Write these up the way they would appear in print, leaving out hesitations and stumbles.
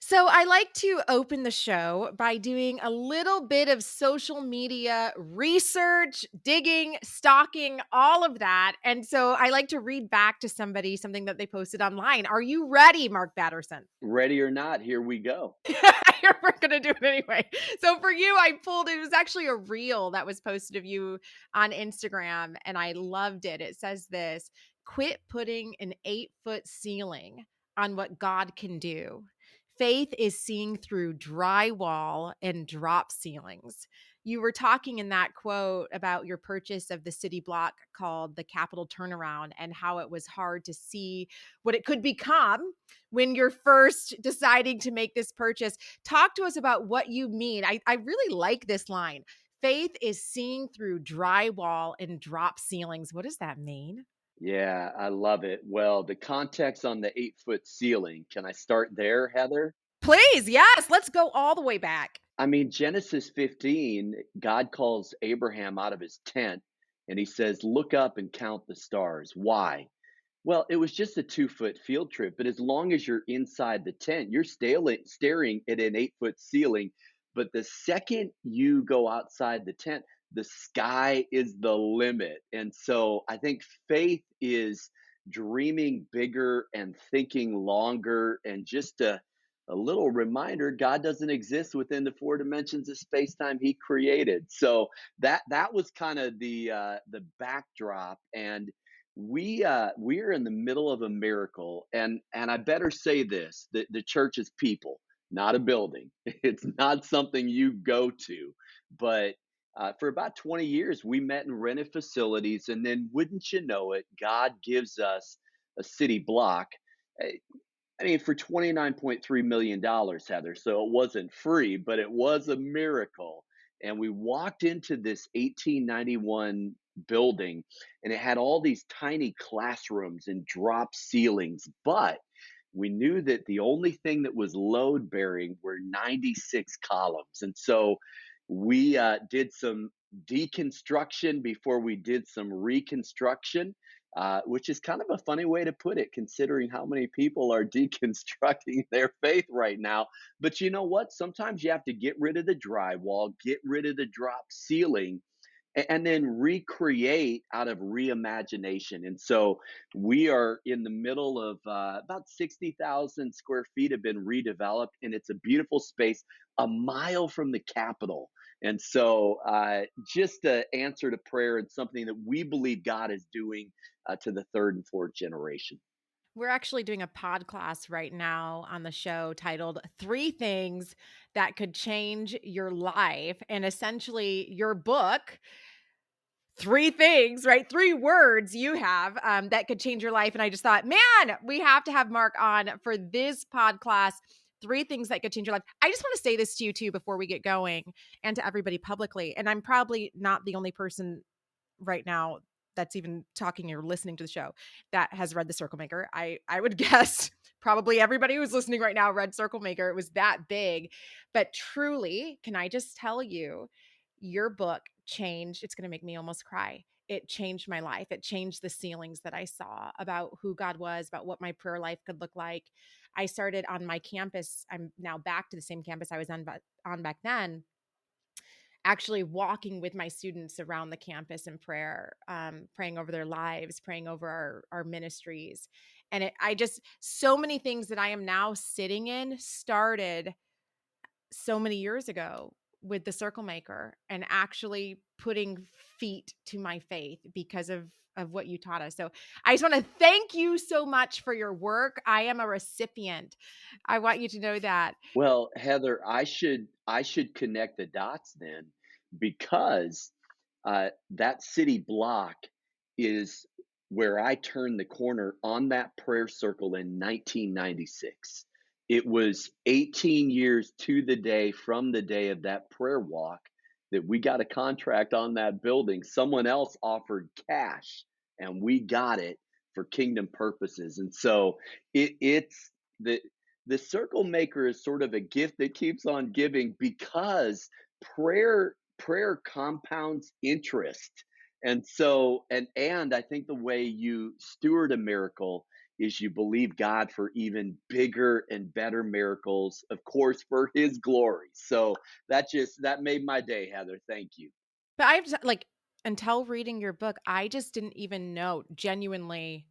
So I like to open the show by doing a little bit of social media research, digging, stalking, all of that. And so I like to read back to somebody something that they posted online. Are you ready, Mark Batterson? Ready or not, here we go. We're gonna do it anyway. So for you, I pulled it was actually a reel that was posted of you on Instagram, and I loved it. It says this: quit putting an 8-foot ceiling on what God can do. Faith is seeing through drywall and drop ceilings. You were talking in that quote about your purchase of the city block called the Capitol Turnaround and how it was hard to see what it could become when you're first deciding to make this purchase. Talk to us about what you mean. I really like this line. Faith is seeing through drywall and drop ceilings. What does that mean? Yeah, I love it. Well, the context on the 8-foot ceiling, can I start there, Heather? Please, yes, let's go all the way back. I mean, Genesis 15, God calls Abraham out of his tent and he says, "Look up and count the stars." Why? Well, it was just a 2-foot field trip, but as long as you're inside the tent, you're staring at an 8-foot ceiling. But the second you go outside the tent, the sky is the limit. And so I think faith is dreaming bigger and thinking longer, and just a little reminder God doesn't exist within the four dimensions of space time he created. So that was kind of the backdrop. And we're in the middle of a miracle, and I better say this: the church is people, not a building. It's not something you go to. But for about 20 years we met in rented facilities, and then wouldn't you know it, God gives us a city block. Eh, I mean, for $29.3 million, Heather. So it wasn't free, but it was a miracle. And we walked into this 1891 building, and it had all these tiny classrooms and drop ceilings. But we knew that the only thing that was load bearing were 96 columns. And so we did some deconstruction before we did some reconstruction, which is kind of a funny way to put it, considering how many people are deconstructing their faith right now. But you know what? Sometimes you have to get rid of the drywall, get rid of the drop ceiling, and then recreate out of reimagination. And so we are in the middle of about 60,000 square feet have been redeveloped, and it's a beautiful space a mile from the Capitol. And so, just to answer to prayer, and something that we believe God is doing to the third and fourth generation. We're actually doing a podcast right now on the show titled Three Things That Could Change Your Life. And essentially, your book, three things, right? Three words you have that could change your life. And I just thought, man, we have to have Mark on for this podcast. Three things that could change your life. I just want to say this to you too before we get going, and to everybody publicly. And I'm probably not the only person right now that's even talking or listening to the show that has read The Circle Maker. I would guess probably everybody who's listening right now read Circle Maker. It was that big. But truly, can I just tell you, your book changed, it's going to make me almost cry. It changed my life. It changed the ceilings that I saw about who God was, about what my prayer life could look like. I started on my campus. I'm now back to the same campus I was on back then, actually walking with my students around the campus in prayer, praying over their lives, praying over our ministries. And I just, so many things that I am now sitting in started so many years ago with the Circle Maker, and actually putting feet to my faith because of what you taught us. So I just want to thank you so much for your work. I am a recipient. I want you to know that. Well, Heather, I should connect the dots then, because that city block is where I turned the corner on that prayer circle in 1996. It was 18 years to the day from the day of that prayer walk that we got a contract on that building. Someone else offered cash, and we got it for kingdom purposes. And so it's the circle maker is sort of a gift that keeps on giving, because prayer compounds interest. And so, and I think the way you steward a miracle is you believe God for even bigger and better miracles, of course, for his glory. So that made my day, Heather. Thank you. But I've just like, until reading your book, I just didn't even know genuinely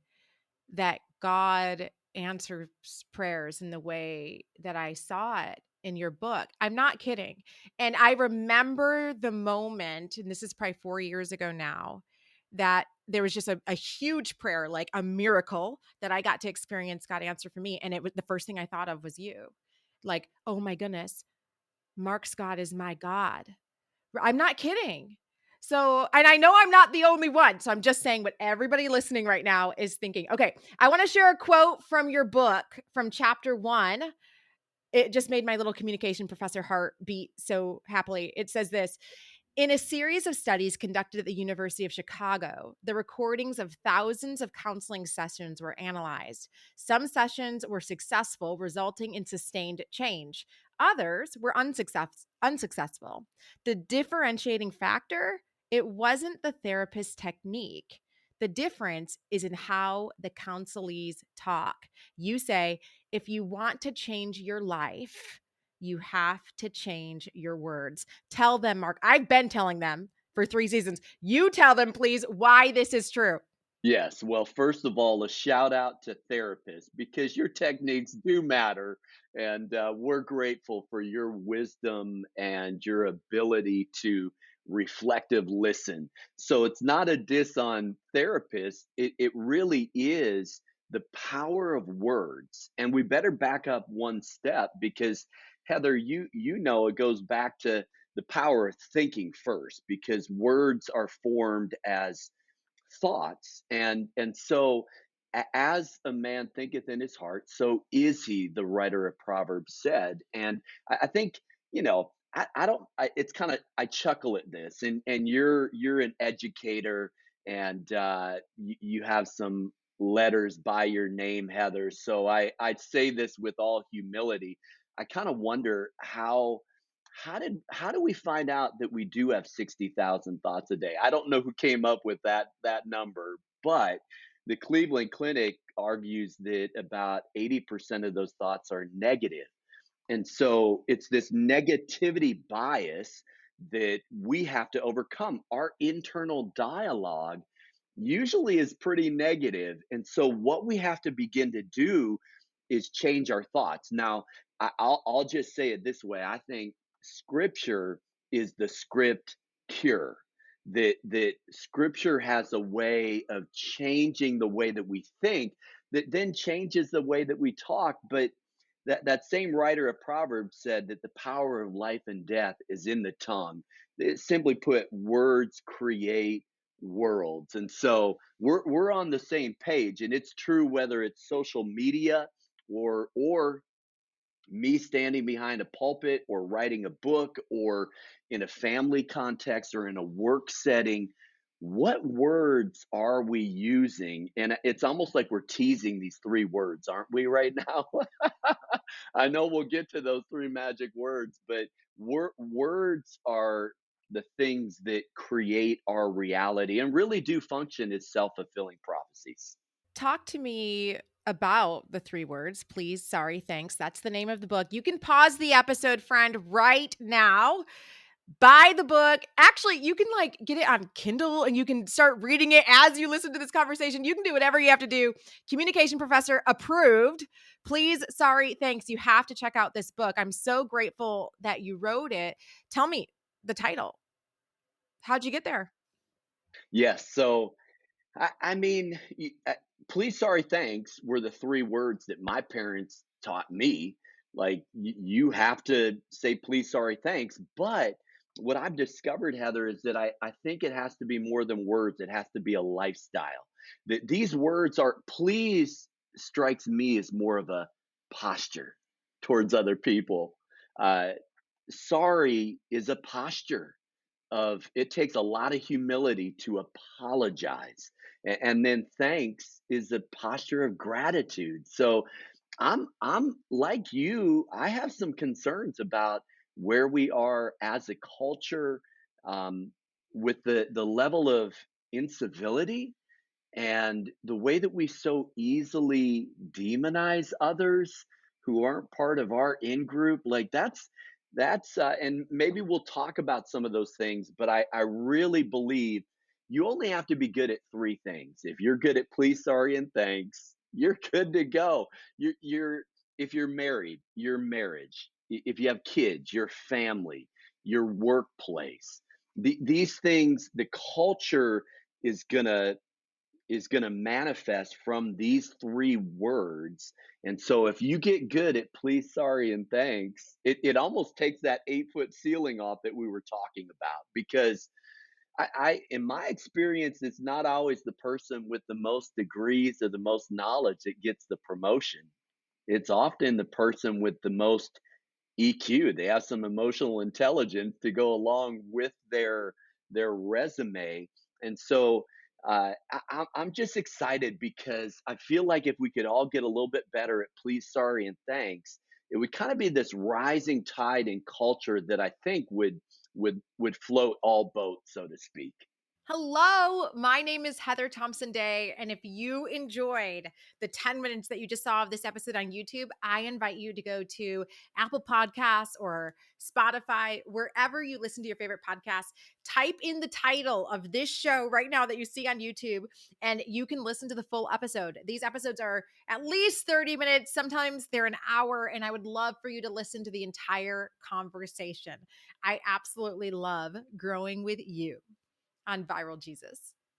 that God answers prayers in the way that I saw it in your book. I'm not kidding. And I remember the moment, and this is probably 4 years ago now, that there was just a huge prayer, like a miracle that I got to experience God answer for me. And it was the first thing I thought of was you. Like, oh my goodness, Mark's God is my God. I'm not kidding. So, and I know I'm not the only one. So I'm just saying what everybody listening right now is thinking. Okay. I want to share a quote from your book from chapter 1. It just made my little communication professor heart beat so happily. It says this: in a series of studies conducted at the University of Chicago, the recordings of thousands of counseling sessions were analyzed. Some sessions were successful, resulting in sustained change. Others were unsuccessful. The differentiating factor, it wasn't the therapist's technique. The difference is in how the counselees talk. You say, if you want to change your life, you have to change your words. Tell them, Mark. I've been telling them for 3 seasons. You tell them, please, why this is true. Yes. Well, first of all, a shout out to therapists because your techniques do matter. And we're grateful for your wisdom and your ability to reflective listen. So it's not a diss on therapists, it really is the power of words. And we better back up one step because, Heather, you know it goes back to the power of thinking first because words are formed as thoughts. And so as a man thinketh in his heart, so is he, the writer of Proverbs said. And I think, I don't it's kind of, I chuckle at this, and you're an educator, and you have some letters by your name, Heather. So I'd say this with all humility. I kind of wonder how do we find out that we do have 60,000 thoughts a day? I don't know who came up with that number, but the Cleveland Clinic argues that about 80% of those thoughts are negative. And so it's this negativity bias that we have to overcome. Our internal dialogue usually is pretty negative. And so what we have to begin to do is change our thoughts. Now, I'll just say it this way. I think scripture is the script cure. That scripture has a way of changing the way that we think that then changes the way that we talk. But that same writer of Proverbs said that the power of life and death is in the tongue. Simply put, words create worlds. And so we're on the same page. And it's true whether it's social media or me standing behind a pulpit or writing a book or in a family context or in a work setting. What words are we using? And it's almost like we're teasing these three words, aren't we, right now? I know we'll get to those three magic words, but words are the things that create our reality and really do function as self fulfilling prophecies. Talk to me about the 3 words, please, sorry, thanks. That's the name of the book. You can pause the episode, friend, right now. Buy the book. Actually, you can like get it on Kindle and you can start reading it as you listen to this conversation. You can do whatever you have to do. Communication professor approved. Please, sorry, thanks. You have to check out this book. I'm so grateful that you wrote it. Tell me the title. How'd you get there? Yes. So I mean, please, sorry, thanks were the three words that my parents taught me. Like, you have to say please, sorry, thanks. But what I've discovered, Heather, is that I think it has to be more than words, it has to be a lifestyle. That these words are, please strikes me as more of a posture towards other people. Uh, Sorry is a posture of, it takes a lot of humility to apologize. And then thanks is a posture of gratitude. So I'm like you, I have some concerns about where we are as a culture, um, with the level of incivility And the way that we so easily demonize others who aren't part of our in group, like and maybe we'll talk about some of those things, but I really believe you only have to be good at three things. If you're good at please, sorry, and thanks, you're good to go. You're if you're married, your marriage. If you have kids, your family, your workplace. These things, the culture is gonna manifest from these three words. And so if you get good at please, sorry, and thanks, it almost takes that 8 foot ceiling off that we were talking about. Because in my experience, it's not always the person with the most degrees or the most knowledge that gets the promotion. It's often the person with the most EQ. They have some emotional intelligence to go along with their resume. And so I'm just excited because I feel like if we could all get a little bit better at please, sorry, and thanks, it would kind of be this rising tide in culture that I think would float all boats, so to speak. Hello, my name is Heather Thompson Day. And if you enjoyed the 10 minutes that you just saw of this episode on YouTube, I invite you to go to Apple Podcasts or Spotify, wherever you listen to your favorite podcast. Type in the title of this show right now that you see on YouTube, and you can listen to the full episode. These episodes are at least 30 minutes, sometimes they're an hour, and I would love for you to listen to the entire conversation. I absolutely love growing with you on Viral Jesus.